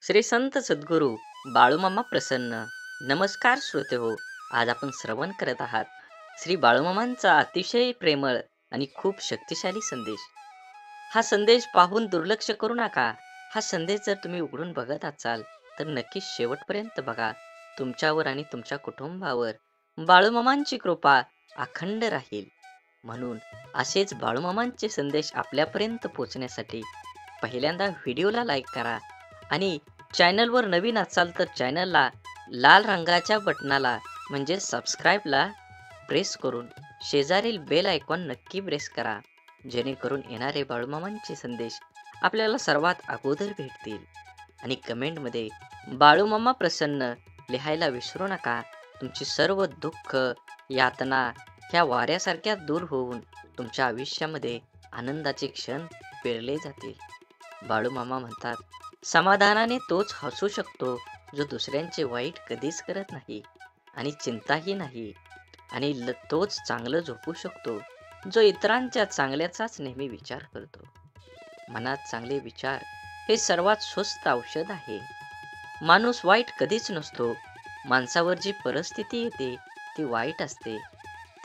श्री संत सद्गुरू बाळूमामा प्रसन्न. नमस्कार श्रोते हो. आज आपण श्रवण करत आहात श्री बाळूमामांचा अतिशय प्रेमळ आणि खूप शक्तिशाली संदेश. हा संदेश पाहून दुर्लक्ष करू नका. हा संदेश जर तुम्ही उघडून बघत असाल तर नक्कीच शेवटपर्यंत बघा. तुमच्यावर आणि तुमच्या कुटुंबावर बाळूमामांची कृपा अखंड राहील. म्हणून असेच बाळूमामांचे संदेश आपल्यापर्यंत पोहोचण्यासाठी पहिल्यांदा व्हिडिओला लाईक करा आणि चॅनलवर नवीन असाल तर चॅनलला लाल रंगाच्या बटनाला म्हणजे सबस्क्राईबला प्रेस करून शेजारील बेल आयकॉन नक्की प्रेस करा, जेणेकरून येणारे बाळूमामांचे संदेश आपल्याला सर्वात अगोदर भेटतील. आणि कमेंटमध्ये बाळूमामा प्रसन्न लिहायला विसरू नका. तुमची सर्व दुःख यातना ह्या वाऱ्यासारख्या दूर होऊन तुमच्या आयुष्यामध्ये आनंदाचे क्षण पेरले जातील. बाळूमामा म्हणतात, समाधानाने तोच हसू शकतो जो दुसऱ्यांचे वाईट कधीच करत नाही आणि चिंताही नाही. आणि तोच चांगलं झोपू शकतो जो इतरांच्या चांगल्याचाच नेहमी विचार करतो. मनात चांगले विचार हे सर्वात स्वस्त औषध आहे. माणूस वाईट कधीच नसतो. माणसावर जी परिस्थिती येते ती वाईट असते.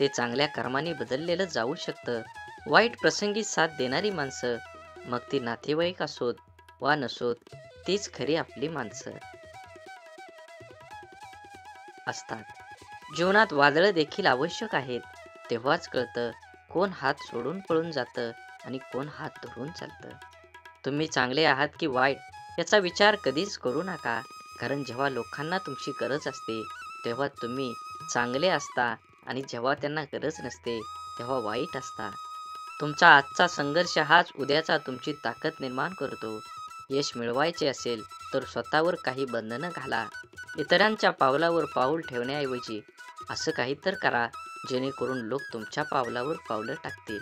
ते चांगल्या कर्माने बदललेलं जाऊ शकतं. वाईट प्रसंगी साथ देणारी माणसं, मग ती नातेवाईक असोत वा नसोत, तीच खरी आपली माणसं असतात. जीवनात वादळं देखील आवश्यक आहेत. तेव्हाच कळतं कोण हात सोडून पळून जातं आणि कोण हात धरून चालतं. तुम्ही चांगले आहात की वाईट याचा विचार कधीच करू नका. कारण जेव्हा लोकांना तुमची गरज असते तेव्हा तुम्ही चांगले असता आणि जेव्हा त्यांना गरज नसते तेव्हा वाईट असता. तुमचा आजचा संघर्ष हाच उद्याचा तुमची ताकद निर्माण करतो. यश मिळवायचे असेल तर स्वतःवर काही बंधनं घाला. इतरांच्या पावलावर पाऊल ठेवण्याऐवजी असं काही तर करा जेणेकरून लोक तुमच्या पावलावर पावलं टाकतील.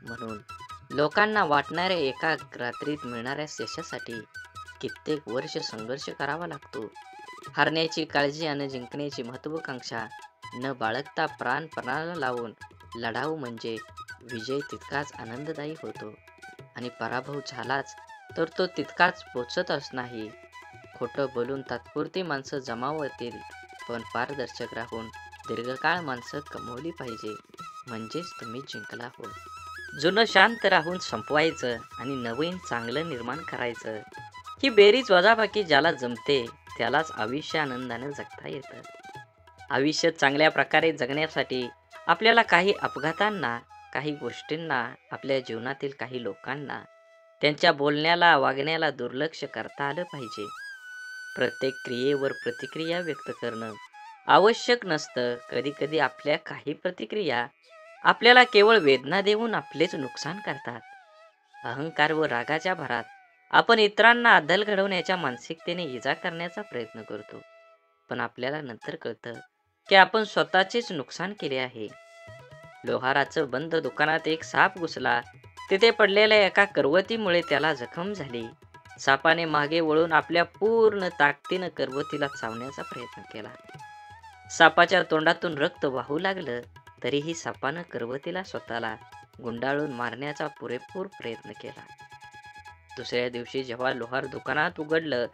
म्हणून लोकांना वाटणाऱ्या एका रात्रीत मिळणाऱ्या यशासाठी कित्येक वर्ष संघर्ष करावा लागतो. हारण्याची काळजी आणि जिंकण्याची महत्त्वाकांक्षा न बाळगता प्राणाला लावून लढाऊ म्हणजे विजय तितकाच आनंददायी होतो आणि पराभव झालाच तर तो तितकाच पोचतच नाही. खोटं बोलून तात्पुरती माणसं जमावतील, पण पारदर्शक राहून दीर्घकाळ माणसं कमवली पाहिजे, म्हणजेच तुम्ही जिंकला होय. जुनं शांत राहून संपवायचं आणि नवीन चांगलं निर्माण करायचं. ही बेरीज वजाबाकी ज्याला जमते त्यालाच आयुष्य आनंदाने जगता येतं. आयुष्य चांगल्या प्रकारे जगण्यासाठी आपल्याला काही अपघातांना, काही गोष्टींना, आपल्या जीवनातील काही लोकांना, त्यांच्या बोलण्याला वागण्याला दुर्लक्ष करता आलं पाहिजे. प्रत्येक क्रियेवर प्रतिक्रिया व्यक्त करणं आवश्यक नसतं. कधी-कधी आपल्या काही प्रतिक्रिया आपल्याला केवळ वेदना देऊन आपलेच नुकसान करतात. अहंकार व रागाच्या भरात आपण इतरांना अद्दल घडवण्याच्या मानसिकतेने इजा करण्याचा प्रयत्न करतो. पण आपल्याला नंतर कळतं की आपण स्वतःचेच नुकसान केले आहे. लोहाराचं बंद दुकानात एक साप घुसला. तिथे पडलेल्या एका करवतीमुळे त्याला जखम झाली. सापाने मागे वळून आपल्या पूर्ण ताकदीनं करवतीला चावण्याचा प्रयत्न केला. सापाच्या तोंडातून रक्त वाहू लागलं, तरीही सापानं करवतीला स्वतःला गुंडाळून मारण्याचा पुरेपूर प्रयत्न केला. दुसऱ्या दिवशी जेव्हा लोहार दुकानात उघडलं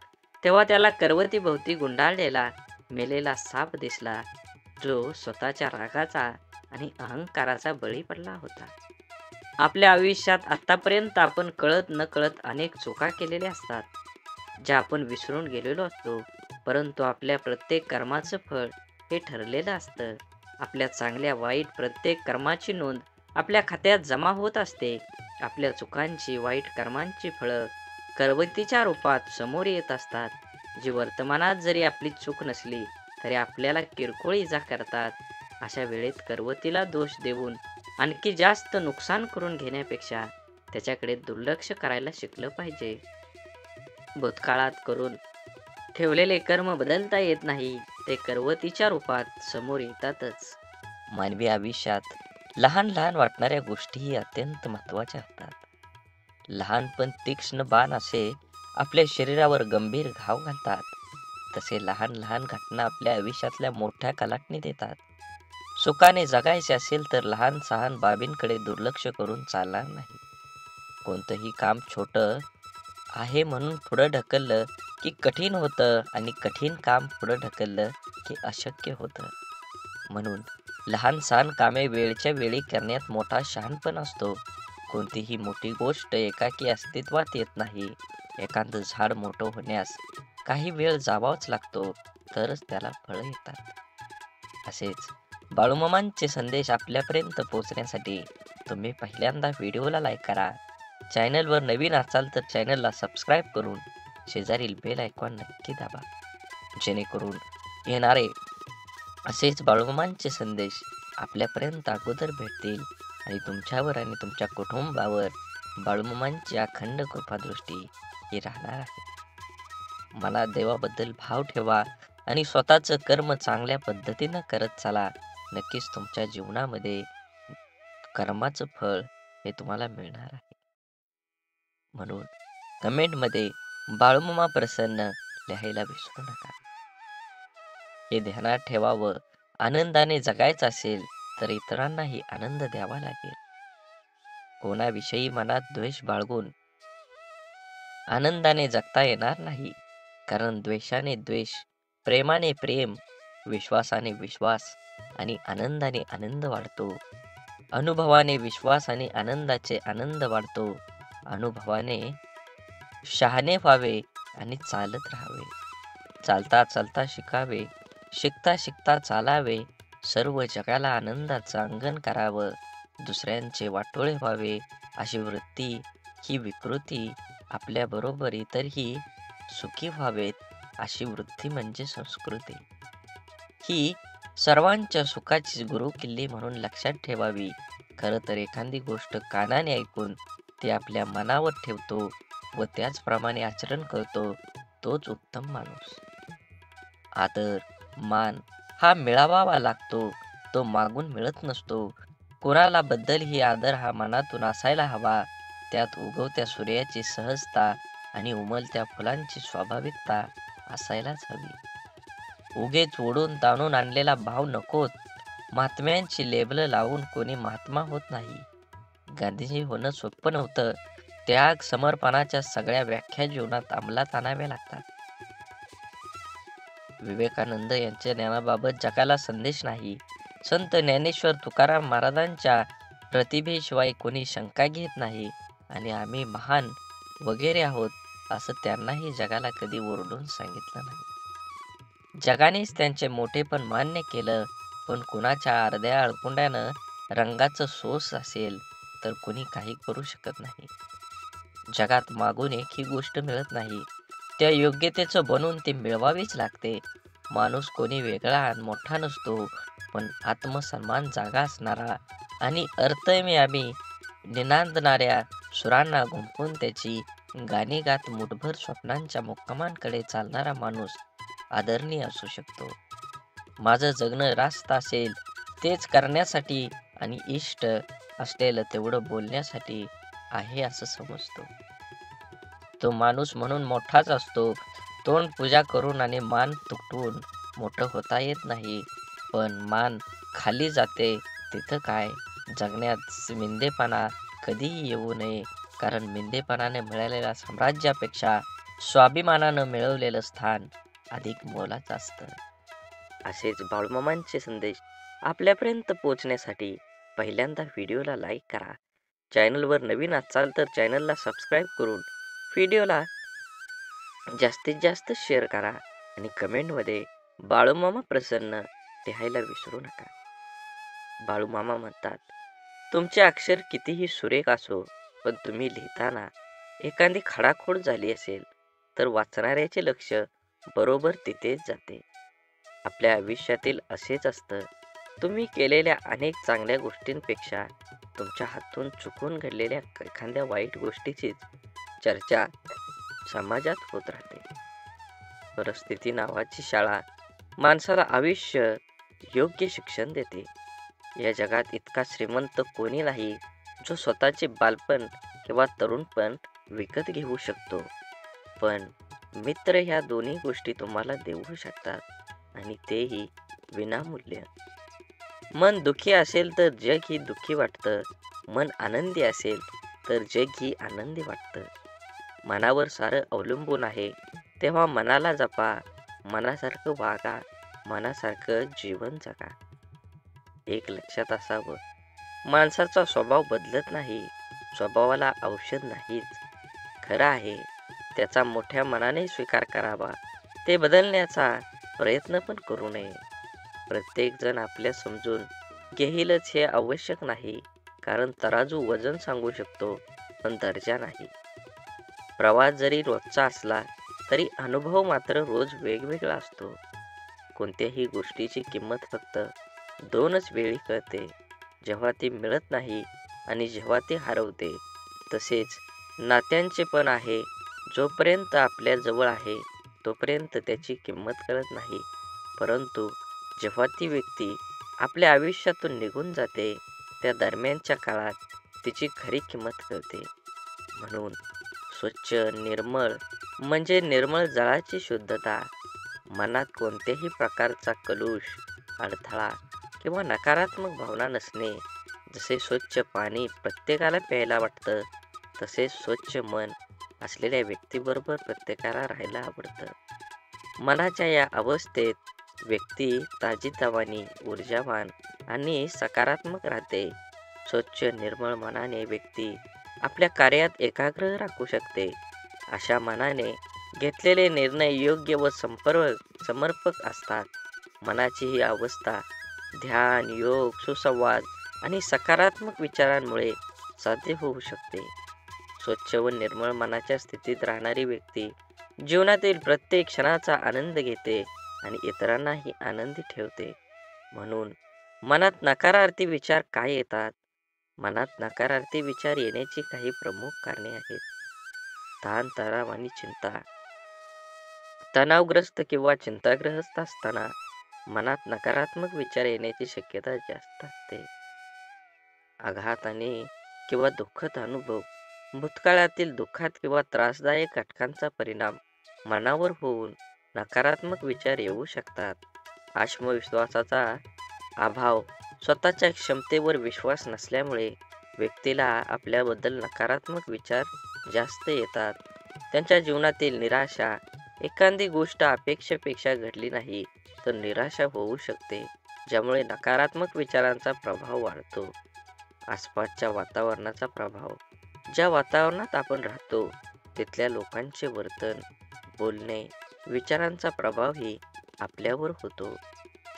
तेव्हा त्याला करवतीभोवती गुंडाळलेला मेलेला साप दिसला, जो स्वतःच्या रागाचा आणि अहंकाराचा बळी पडला होता. आपल्या आयुष्यात आतापर्यंत आपण कळत नकळत अनेक चुका केलेल्या असतात, ज्या आपण विसरून गेलेलो असतो. परंतु आपल्या प्रत्येक कर्माचं फळ हे ठरलेलं असतं. आपल्या चांगल्या वाईट प्रत्येक कर्माची नोंद आपल्या खात्यात जमा होत असते. आपल्या चुकांची, वाईट कर्मांची फळं करवतीच्या रूपात समोर येत असतात, जी वर्तमानात जरी आपली चूक नसली तरी आपल्याला किरकोळ इजा करतात. अशा वेळेत करवतीला दोष देऊन आणखी जास्त नुकसान करून घेण्यापेक्षा त्याच्याकडे दुर्लक्ष करायला शिकलं पाहिजे. भूतकाळात करून ठेवलेले कर्म बदलता येत नाही, ते करवतीच्या रूपात समोर येतातच. मानवी आयुष्यात लहान लहान वाटणाऱ्या गोष्टीही अत्यंत महत्त्वाच्या असतात. लहानपण तीक्ष्ण बाण असे आपल्या शरीरावर गंभीर घाव घालतात, तसे लहान लहान घटना आपल्या आयुष्यातल्या मोठ्या कलाटणी देतात. सुखाने जगायचे असेल तर लहान सहान बाबींकडे दुर्लक्ष करून चालणार नाही. कोणतंही काम छोटं आहे म्हणून पुढं ढकललं की कठीण होतं आणि कठीण काम पुढं ढकललं की अशक्य होतं. म्हणून लहान सहान कामे वेळच्या वेळी करण्यात मोठा शहाणपण असतो. कोणतीही मोठी गोष्ट एकाकी अस्तित्वात येत नाही. एखादं झाड मोठं होण्यास काही वेळ जावाच लागतो, तरच त्याला फळं येतात. असेच बाळूमामांचे संदेश आपल्यापर्यंत पोहोचण्यासाठी तुम्ही पहिल्यांदा व्हिडिओला लाईक करा. चॅनलवर नवीन असाल तर चॅनलला सबस्क्राईब करून शेजारील बेल आयकॉन नक्की दाबा, जेणेकरून येणारे असेच बाळूमामांचे संदेश आपल्यापर्यंत अगोदर भेटतील आणि तुमच्यावर आणि तुमच्या कुटुंबावर बाळूमामांची अखंड कृपादृष्टी ही राहणार आहे. मनात देवाबद्दल भाव ठेवा आणि स्वतःचं कर्म चांगल्या पद्धतीनं करत चला. नक्कीच तुमच्या जीवनामध्ये कर्माचं फळ हे तुम्हाला मिळणार आहे. म्हणून कमेंटमध्ये बाळूमामा प्रसन्न लिहायला विसरू नका. हे ध्यानात ठेवावं. आनंदाने जगायचं असेल तर इतरांनाही आनंद द्यावा लागेल. कोणाविषयी मनात द्वेष बाळगून आनंदाने जगता येणार नाही. कारण द्वेषाने द्वेष, प्रेमाने प्रेम, विश्वासाने विश्वास आणि आनंदाने आनंद वाढतो. अनुभवाने विश्वास आणि आनंदाचे आनंद वाढतो. अनुभवाने शहाणे व्हावे आणि चालत राहावे. चालता चालता शिकावे, शिकता शिकता चालावे. सर्व जगाला आनंदाचं अंगण करावं. दुसऱ्यांचे वाटोळे व्हावे अशी वृत्ती, ही विकृती, आपल्याबरोबर इतरही सुखी व्हावेत अशी वृत्ती म्हणजे संस्कृती. ही सर्वांच्या सुखाची गुरुकिल्ली म्हणून लक्षात ठेवावी. खरं तर एखादी गोष्ट कानाने ऐकून ती आपल्या मनावर ठेवतो व त्याचप्रमाणे आचरण करतो, तोच उत्तम माणूस. आदर, मान हा मिळावा लागतो, तो मागून मिळत नसतो. कोणाला बद्दलही आदर हा मनातून असायला हवा. त्यात उगवत्या सूर्याची सहजता आणि उमलत्या फुलांची स्वाभाविकता असायलाच हवी. उगेच ओढून ताणून आणलेला भाव नकोत. महात्म्यांची लेबलं लावून कोणी महात्मा होत नाही. गांधीजी होणं सोपं नव्हतं. त्याग, समर्पणाच्या सगळ्या व्याख्या जीवनात अंमलात आणाव्या लागतात. विवेकानंद यांच्या ज्ञानाबाबत जगाला संदेश नाही. संत ज्ञानेश्वर तुकाराम महाराजांच्या प्रतिभेशिवाय कोणी शंका घेत नाही आणि आम्ही महान वगैरे आहोत असं त्यांनाही जगाला कधी ओरडून सांगितलं नाही. जगानेच त्यांचे मोठेपण मान्य केलं. पण कुणाच्या अर्ध्या अळकुंड्यानं रंगाचं सोस असेल तर कुणी काही करू शकत नाही. जगात मागून एकही गोष्ट मिळत नाही. त्या योग्यतेचं बनून ती मिळवावीच लागते. माणूस कोणी वेगळा आणि मोठा नसतो, पण आत्मसन्मान जागा असणारा आणि अर्थमियामी निनांदणाऱ्या सुरांना गुंफून त्याची गाणी गात मुठभर स्वप्नांच्या मुक्कामांकडे चालणारा माणूस आदरणीय असू शकतो. माझं जगणं रास्त असेल तेच करण्यासाठी आणि इष्ट असलेलं तेवढं बोलण्यासाठी आहे असं समजतो. तो माणूस म्हणून मोठाच असतो. तोंड पूजा करून आणि मान तुटवून मोठं होता येत नाही. पण मान खाली जाते तिथं काय? जगण्यात मिंदेपणा कधीही येऊ नये. कारण मिंदेपणाने मिळालेल्या साम्राज्यापेक्षा स्वाभिमानानं मिळवलेलं स्थान अधिक मोलाचं असतं. असेच बाळूमामांचे संदेश आपल्यापर्यंत पोहोचण्यासाठी पहिल्यांदा व्हिडिओला लाईक करा. चॅनलवर नवीन असाल तर चॅनलला सबस्क्राईब करून व्हिडिओला जास्तीत जास्त शेअर करा आणि कमेंटमध्ये बाळूमामा प्रसन्न लिहायला विसरू नका. बाळूमामा म्हणतात, तुमचे अक्षर कितीही सुरेख असो, पण तुम्ही लिहिताना एखादी खडाखोड झाली असेल तर वाचणाऱ्याचे लक्ष बरोबर तिथेच जाते. आपल्या आयुष्यातील असेच असतं. तुम्ही केलेल्या अनेक चांगल्या गोष्टींपेक्षा तुमच्या हातून चुकून घडलेल्या एखाद्या वाईट गोष्टीचीच चर्चा समाजात होत राहते. परिस्थिती नावाची शाळा माणसाला आयुष्य योग्य शिक्षण देते. या जगात इतका श्रीमंत कोणी नाही जो स्वतःचे बालपण किंवा तरुणपण विकत घेऊ शकतो. पण मित्र ह्या दोन्ही गोष्टी तुम्हाला देऊ शकतात आणि तेही विनामूल्य. मन दुःखी असेल तर जग ही दुःखी वाटतं. मन आनंदी असेल तर जग ही आनंदी वाटतं. मनावर सारं अवलंबून आहे. तेव्हा मनाला जपा, मनासारखं वागा, मनासारखं जीवन जगा. एक लक्षात असावं, माणसाचा स्वभाव बदलत नाही, स्वभावाला औषध नाहीच. खरं आहे, त्याचा मोठ्या मनाने स्वीकार करावा. ते बदलण्याचा प्रयत्न पण करू नये. प्रत्येकजण आपल्या समजून घेईलच हे आवश्यक नाही, कारण तराजू वजन सांगू शकतो, पण दर्जा नाही. प्रवास जरी रोजचा असला, तरी अनुभव मात्र रोज वेगवेगळा असतो. कोणत्याही गोष्टीची किंमत फक्त दोनच वेळी कळते, जेव्हा ती मिळत नाही आणि जेव्हा ती हरवते. तसेच नात्यांचे पण आहे. जोपर्यंत आपल्या जवळ आहे, तोपर्यंत त्याची किंमत कळत नाही. परंतु जेव्हा ती व्यक्ती आपल्या आयुष्यातून निघून जाते, त्या दरम्यानच्या काळात तिची खरी किंमत कळते. म्हणून स्वच्छ, निर्मळ म्हणजे निर्मळ जळाची शुद्धता. मनात कोणत्याही प्रकारचा कलुष, अडथळा किंवा नकारात्मक भावना नसणे. जसे स्वच्छ पाणी प्रत्येकाला प्यायला वाटतं, तसे स्वच्छ मन असलेल्या व्यक्तीबरोबर प्रत्येकाला राहायला आवडतं. मनाच्या या अवस्थेत व्यक्ती ताजीतवानी, ऊर्जावान आणि सकारात्मक राहते. स्वच्छ, निर्मळ मनाने व्यक्ती आपल्या कार्यात एकाग्र राखू शकते. अशा मनाने घेतलेले निर्णय योग्य व समर्पक असतात. मनाची ही अवस्था ध्यान, योग, सुसंवाद आणि सकारात्मक विचारांमुळे साध्य होऊ शकते. स्वच्छ व निर्मळ मनाच्या स्थितीत राहणारी व्यक्ती जीवनातील प्रत्येक क्षणाचा आनंद घेते आणि इतरांनाही आनंदी ठेवते. म्हणून मनात नकारार्थी विचार काय येतात? मनात नकारार्थी विचार येण्याची काही प्रमुख कारणे आहेत. ताण-तणाव आणि चिंता. तणावग्रस्त किंवा चिंताग्रस्त असताना मनात नकारात्मक विचार येण्याची शक्यता जास्त असते. आघात आणि किंवा दुःखद अनुभव. भूतकाळातील दुःखात किंवा त्रासदायक घटकांचा परिणाम मनावर होऊन नकारात्मक विचार येऊ शकतात. आत्मविश्वासाचा अभाव. स्वतःच्या क्षमतेवर विश्वास नसल्यामुळे व्यक्तीला आपल्याबद्दल नकारात्मक विचार जास्त येतात. त्यांच्या जीवनातील निराशा. एखादी गोष्ट अपेक्षेपेक्षा घडली नाही तर निराशा होऊ शकते, ज्यामुळे नकारात्मक विचारांचा प्रभाव वाढतो. आसपासच्या वातावरणाचा प्रभाव. ज्या वातावरणात आपण राहतो, तिथल्या लोकांचे वर्तन, बोलणे, विचारांचा प्रभावही आपल्यावर होतो.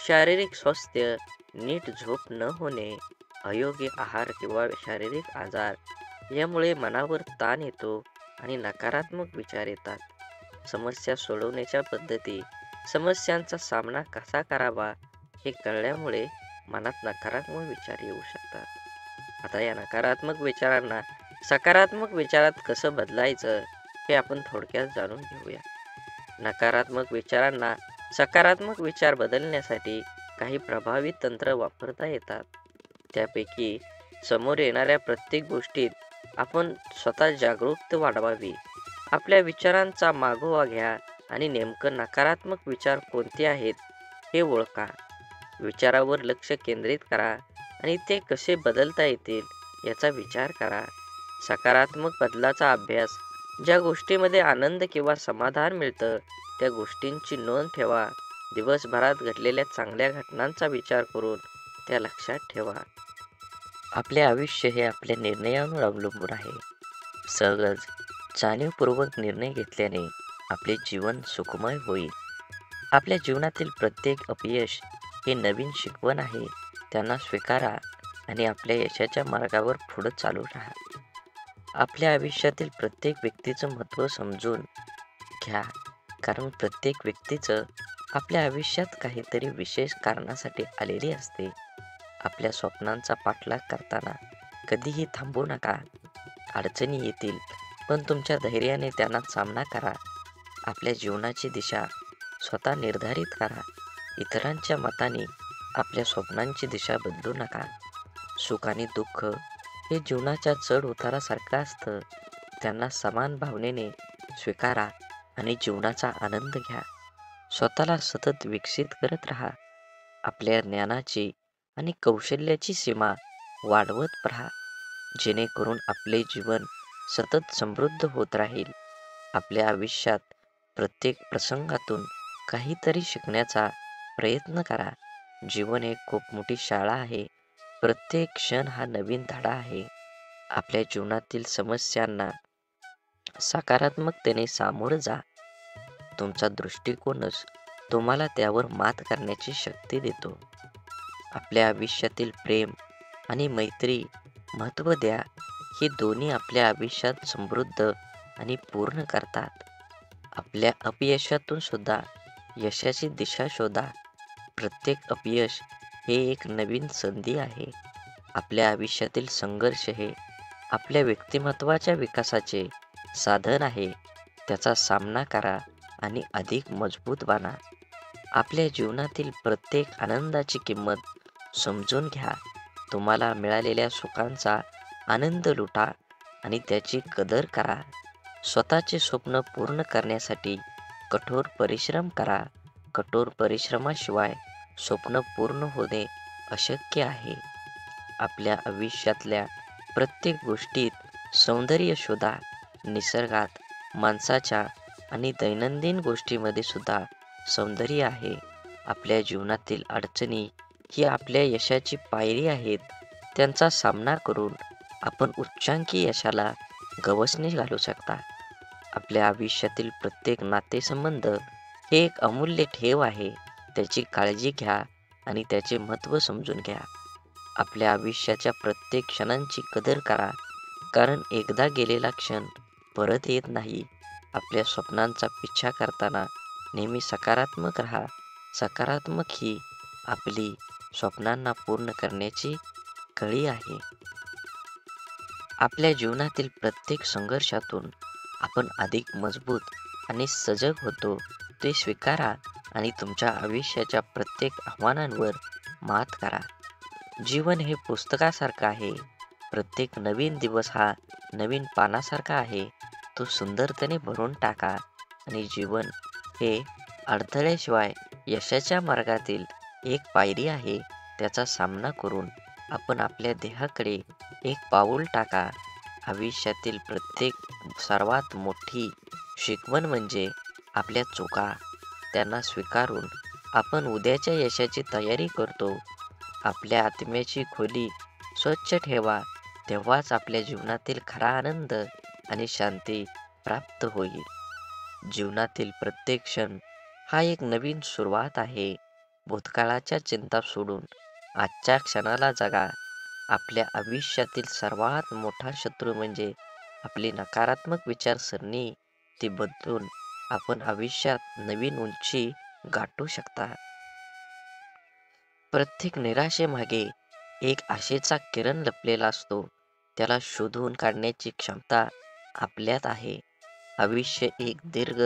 शारीरिक स्वास्थ्य. नीट झोप न होणे, अयोग्य आहार किंवा शारीरिक आजार यामुळे मनावर ताण येतो आणि नकारात्मक विचार येतात. समस्या सोडवण्याच्या पद्धती. समस्यांचा सामना कसा करावा हे कळल्यामुळे मनात नकारात्मक विचार येऊ शकतात. आता या नकारात्मक विचारांना सकारात्मक विचारात कसं बदलायचं हे आपण थोडक्यात जाणून घेऊया. नकारात्मक विचारांना सकारात्मक विचार बदलण्यासाठी काही प्रभावी तंत्र वापरता येतात. त्यापैकी समोर येणाऱ्या प्रत्येक गोष्टीत आपण स्वतः जागरूकता वाढवावी. आपल्या विचारांचा मागोवा घ्या आणि नेमकं नकारात्मक विचार कोणते आहेत हे ओळखा. विचारावर लक्ष केंद्रित करा आणि ते कसे बदलता येतील याचा विचार करा. सकारात्मक बदलाचा अभ्यास. ज्या गोष्टीमध्ये आनंद किंवा समाधान मिळतं त्या गोष्टींची नोंद ठेवा. दिवसभरात घडलेल्या चांगल्या घटनांचा विचार करून त्या लक्षात ठेवा. आपले आयुष्य हे आपल्या निर्णयांवर अवलंबून आहे. सहज, जाणीवपूर्वक निर्णय घेतल्याने आपले जीवन सुखमय होईल. आपल्या जीवनातील प्रत्येक अपयश हे नवीन शिकवण आहे. त्यांना स्वीकारा आणि आपल्या यशाच्या मार्गावर पुढे चालू राहा. आपल्या आयुष्यातील प्रत्येक व्यक्तीचं महत्त्व समजून घ्या, कारण प्रत्येक व्यक्तीचं आपल्या आयुष्यात काहीतरी विशेष कारणासाठी आलेली असते. आपल्या स्वप्नांचा पाठलाग करताना कधीही थांबू नका. अडचणी येतील, पण तुमच्या धैर्याने त्यांना सामना करा. आपल्या जीवनाची दिशा स्वतः निर्धारित करा. इतरांच्या मताने आपल्या स्वप्नांची दिशा बदलू नका. सुख आणि दुःख हे जीवनाच्या चढ उतारासारखं असतं. त्यांना समान भावनेने स्वीकारा आणि जीवनाचा आनंद घ्या. स्वतःला सतत विकसित करत राहा. आपल्या ज्ञानाची आणि कौशल्याची सीमा वाढवत राहा, जेणेकरून आपले जीवन सतत समृद्ध होत राहील. आपल्या आयुष्यात प्रत्येक प्रसंगातून काहीतरी शिकण्याचा प्रयत्न करा. जीवन एक खूप मोठी शाळा आहे. प्रत्येक क्षण हा नवीन धडा आहे. आपल्या जीवनातील समस्यांना सकारात्मकतेने सामोरं जा. तुमचा दृष्टिकोनच तुम्हाला त्यावर मात करण्याची शक्ती देतो. आपल्या आयुष्यातील प्रेम आणि मैत्री महत्त्व द्या. ही दोन्ही आपल्या आयुष्यात समृद्ध आणि पूर्ण करतात. आपल्या अपयशातून सुद्धा यशाची दिशा शोधा. प्रत्येक अपयश हे एक नवीन संधी आहे. आपल्या आयुष्यातील संघर्ष हे आपल्या व्यक्तिमत्त्वाच्या विकासाचे साधन आहे. त्याचा सामना करा आणि अधिक मजबूत बना. आपल्या जीवनातील प्रत्येक आनंदाची किंमत समजून घ्या. तुम्हाला मिळालेल्या सुखांचा आनंद लुटा आणि त्याची कदर करा. स्वतःचे स्वप्न पूर्ण करण्यासाठी कठोर परिश्रम करा. कठोर परिश्रमाशिवाय स्वप्न पूर्ण होणे अशक्य आहे. आपल्या आयुष्यातल्या प्रत्येक गोष्टीत सौंदर्य शोधा. निसर्गात, माणसाच्या आणि दैनंदिन गोष्टीमध्ये सुद्धा सौंदर्य आहे. आपल्या जीवनातील अडचणी ही आपल्या यशाची पायरी आहेत. त्यांचा सामना करून आपण उच्चांकी यशाला गवसणी घालू शकता. आपल्या आयुष्यातील प्रत्येक नातेसंबंध हे एक अमूल्य ठेव आहे. त्याची काळजी घ्या आणि त्याचे महत्त्व समजून घ्या. आपल्या आयुष्याच्या प्रत्येक क्षणांची कदर करा, कारण एकदा गेलेला क्षण परत येत नाही. आपल्या स्वप्नांचा पिच्छा करताना नेहमी सकारात्मक राहा. सकारात्मक ही आपली स्वप्नांना पूर्ण करण्याची कळी आहे. आपल्या जीवनातील प्रत्येक संघर्षातून आपण अधिक मजबूत आणि सजग होतो. ते स्वीकारा आणि तुमच्या आयुष्याच्या प्रत्येक आव्हानांवर मात करा. जीवन हे पुस्तकासारखं आहे. प्रत्येक नवीन दिवस हा नवीन पानासारखा आहे. तो सुंदरतेने भरून टाका आणि जीवन हे अडथळ्याशिवाय यशाच्या मार्गातील एक पायरी आहे. त्याचा सामना करून आपण आपल्या ध्येयाकडे एक पाऊल टाका. आयुष्यातील प्रत्येक सर्वात मोठी शिकवण म्हणजे आपल्या चुका. त्यांना स्वीकारून आपण उद्याच्या यशाची तयारी करतो. आपल्या आत्म्याची खोली स्वच्छ ठेवा. तेव्हाच आपल्या जीवनातील खरा आनंद आणि शांती प्राप्त होईल. जीवनातील प्रत्येक क्षण हा एक नवीन सुरुवात आहे. भूतकाळाच्या चिंता सोडून आजच्या क्षणाला जगा. आपल्या आयुष्यातील सर्वात मोठा शत्रू म्हणजे आपली नकारात्मक विचारसरणी. ती बदलून आपण आयुष्यात नवीन उंची गाठू शकता. प्रत्येक निराशेमागे एक आशेचा किरण लपलेला असतो. त्याला शोधून काढण्याची क्षमता आपल्यात आहे. आयुष्य एक दीर्घ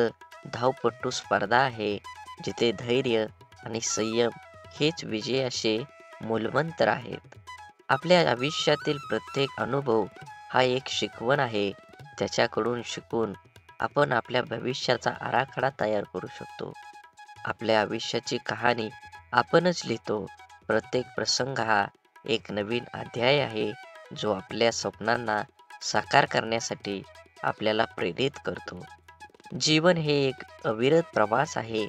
धावपटू स्पर्धा आहे, जिथे धैर्य आणि संयम हेच विजयाचे मूलमंत्र आहेत. आपल्या आयुष्यातील प्रत्येक अनुभव हा एक शिकवण आहे. त्याच्याकडून शिकून आपण आपल्या भविष्याचा आराखडा तयार करू शकतो. आपल्या आयुष्याची कहाणी आपणच लिहितो. प्रत्येक प्रसंग हा एक नवीन अध्याय आहे, जो आपल्या स्वप्नांना साकार करण्यासाठी आपल्याला प्रेरित करतो. जीवन हे एक अविरत प्रवास आहे,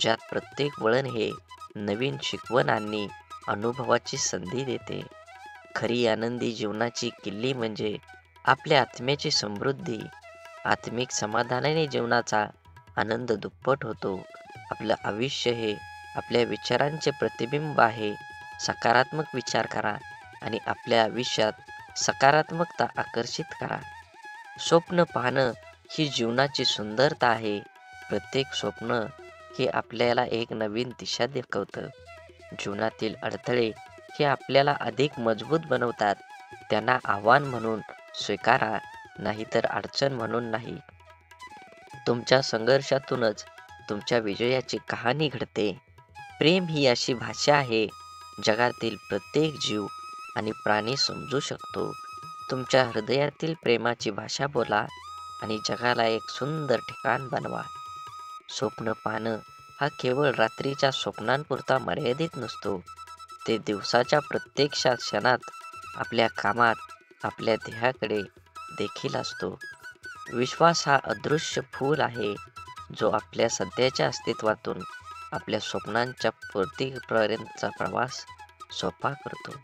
ज्यात प्रत्येक वळण हे नवीन शिकवण आणि अनुभवाची संधी देते. खरी आनंदी जीवनाची किल्ली म्हणजे आपल्या आत्म्याची समृद्धी. आत्मिक समाधानाने जीवनाचा आनंद दुप्पट होतो. आपलं आयुष्य हे आपल्या विचारांचे प्रतिबिंब आहे. सकारात्मक विचार करा आणि आपल्या आयुष्यात सकारात्मकता आकर्षित करा. स्वप्न पाहणं ही जीवनाची सुंदरता आहे. प्रत्येक स्वप्न हे आपल्याला एक नवीन दिशा दाखवतं. जीवनातील अडथळे हे आपल्याला अधिक मजबूत बनवतात. त्यांना आव्हान म्हणून स्वीकारा, नाहीतर अडचण म्हणून नाही. तुमच्या संघर्षातूनच तुमच्या विजयाची कहाणी घडते. प्रेम ही अशी भाषा आहे, जगातील प्रत्येक जीव आणि प्राणी समजू शकतो. तुमच्या हृदयातील प्रेमाची भाषा बोला आणि जगाला एक सुंदर ठिकाण बनवा. स्वप्न पाहणं हा केवळ रात्रीच्या स्वप्नांपुरता मर्यादित नसतो. ते दिवसाच्या प्रत्येक क्षणात आपल्या कामात, आपल्या ध्येयाकडे देखील असतो. विश्वास हा अदृश्य फूल आहे. जो आपल्या सध्याच्या अस्तित्वातून आपल्या स्वप्नांच्या पूर्तीपर्यंतचा प्रवास सोपा करतो.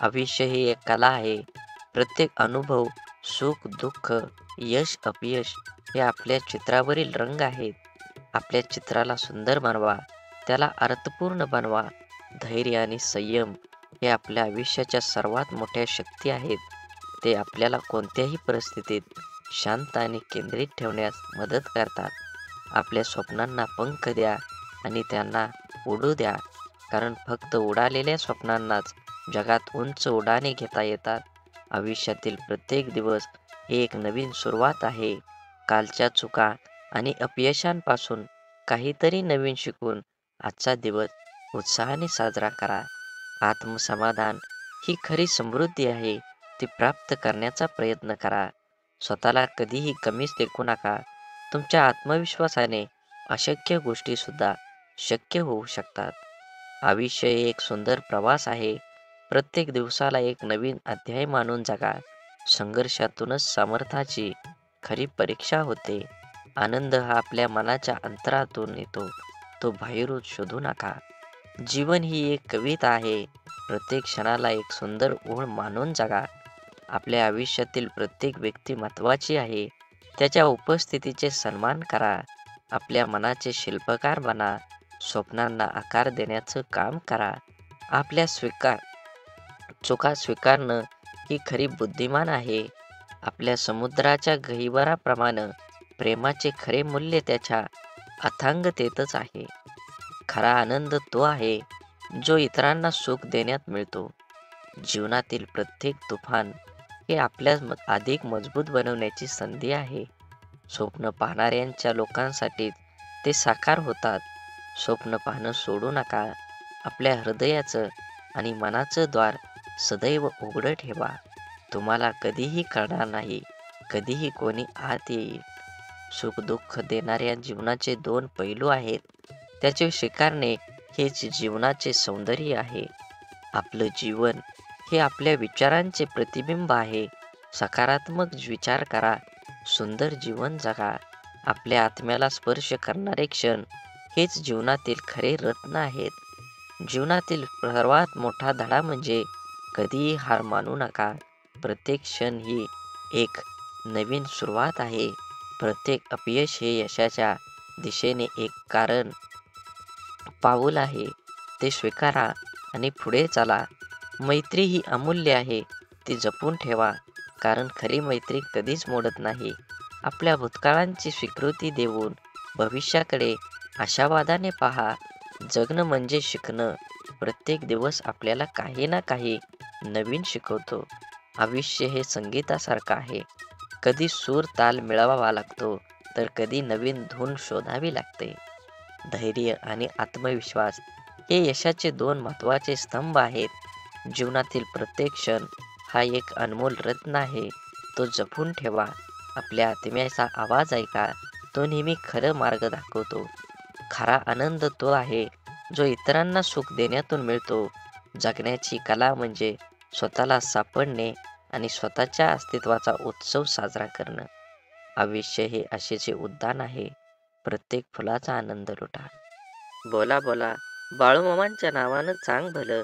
आयुष्य ही एक कला आहे. प्रत्येक अनुभव, सुख, दुःख, यश, अपयश हे आपल्या चित्रावरील रंग आहेत. आपल्या चित्राला सुंदर बनवा, त्याला अर्थपूर्ण बनवा. धैर्य आणि संयम हे आपल्या आयुष्याच्या सर्वात मोठ्या शक्ती आहेत. ते आपल्याला कोणत्याही परिस्थितीत शांत आणि केंद्रित ठेवण्यास मदत करतात. आपल्या स्वप्नांना पंख द्या आणि त्यांना उडू द्या, कारण फक्त उडालेल्या स्वप्नांनाच जगात उंच उड्डाणे घेता येतात. आयुष्यातील प्रत्येक दिवस ही एक नवीन सुरुवात आहे. कालच्या चुका आणि अपयशांपासून काहीतरी नवीन शिकून आजचा दिवस उत्साहाने साजरा करा. आत्मसमाधान ही खरी समृद्धी आहे. ती प्राप्त करण्याचा प्रयत्न करा. स्वतःला कधीही कमीच लेखू नका. तुमच्या आत्मविश्वासाने अशक्य गोष्टी सुद्धा शक्य होऊ शकतात. आयुष्य हे एक सुंदर प्रवास आहे. प्रत्येक दिवसाला एक नवीन अध्याय मानून जगा. संघर्षातूनच सामर्थ्याची खरी परीक्षा होते. आनंद हा आपल्या मनाच्या अंतरातून येतो, तो बाहेरून शोधू नका. जीवन ही एक कविता आहे. प्रत्येक क्षणाला एक सुंदर ओळ मानून जगा. आपल्या आयुष्यातील प्रत्येक व्यक्ती महत्त्वाची आहे. त्याच्या उपस्थितीचे सन्मान करा. आपल्या मनाचे शिल्पकार बना. स्वप्नांना आकार देण्याचं काम करा. आपल्या चुका स्वीकारणं ही खरी बुद्धिमान आहे. आपल्या समुद्राच्या गहिवराप्रमाणे प्रेमाचे खरे मूल्य त्याच्या अथांगतेतच आहे. खरा आनंद तो आहे जो इतरांना सुख देण्यात मिळतो. जीवनातील प्रत्येक तुफान हे आपल्यास अधिक मजबूत बनवण्याची संधी आहे. स्वप्न पाहणाऱ्यांच्या लोकांसाठी ते साकार होतात. स्वप्न पाहणं सोडू नका. आपल्या हृदयाचं आणि मनाचं द्वार सदैव उघडं ठेवा. तुम्हाला कधीही कळणार नाही कधीही कोणी आत येईल. सुख दुःख देणाऱ्या जीवनाचे दोन पैलू आहेत. त्याचे स्वीकारणे हेच जीवनाचे सौंदर्य आहे. आपलं जीवन हे आपल्या विचारांचे प्रतिबिंब आहे. सकारात्मक विचार करा. सुंदर जीवन जगा. आपल्या आत्म्याला स्पर्श करणारे क्षण हेच जीवनातील खरे रत्न आहेत. जीवनातील सर्वात मोठा धडा म्हणजे कधीही हार मानू नका. प्रत्येक क्षण ही एक नवीन सुरुवात आहे. प्रत्येक अपयश हे यशाच्या दिशेने एक कारण पाऊल आहे. ते स्वीकारा आणि पुढे चला. मैत्री ही अमूल्य आहे. ती जपून ठेवा, कारण खरी मैत्री कधीच मोडत नाही. आपल्या भूतकाळांची स्वीकृती देऊन भविष्याकडे आशावादाने पहा. जगणं म्हणजे शिकणं. प्रत्येक दिवस आपल्याला काही ना काही नवीन शिकवतो. आयुष्य हे संगीतासारखं आहे. कधी सूर ताल मिळवावा लागतो, तर कधी नवीन धून शोधावी लागते. धैर्य आणि आत्मविश्वास हे यशाचे दोन महत्त्वाचे स्तंभ आहेत. जीवनातील प्रत्येक क्षण हा एक अनमोल रत्न आहे. तो जपून ठेवा. आपल्या आत्म्याचा आवाज ऐका. तो नेहमी खरं मार्ग दाखवतो. खरा आनंद तो आहे जो इतरांना सुख देण्यातून मिळतो. जगण्याची कला म्हणजे स्वतःला सापडणे आणि स्वतःच्या अस्तित्वाचा उत्सव साजरा करणं. आयुष्य हे आशेचे उद्यान आहे. प्रत्येक फुलाचा आनंद लुटा. बोला बोला बाळूमामांच्या नावानं चांग भलं.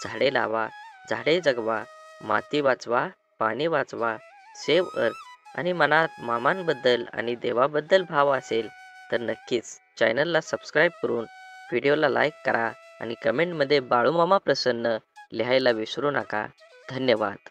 झाडे लावा, झाडे जगवा, माती वाचवा, पाणी वाचवा. सेव्ह अर्थ. आणि मनात मामांबद्दल आणि देवाबद्दल भाव असेल तर नक्कीच चॅनलला सबस्क्राईब करून व्हिडिओला लाईक करा आणि कमेंटमध्ये बाळूमामा प्रसन्न लिहायला विसरू नका. धन्यवाद.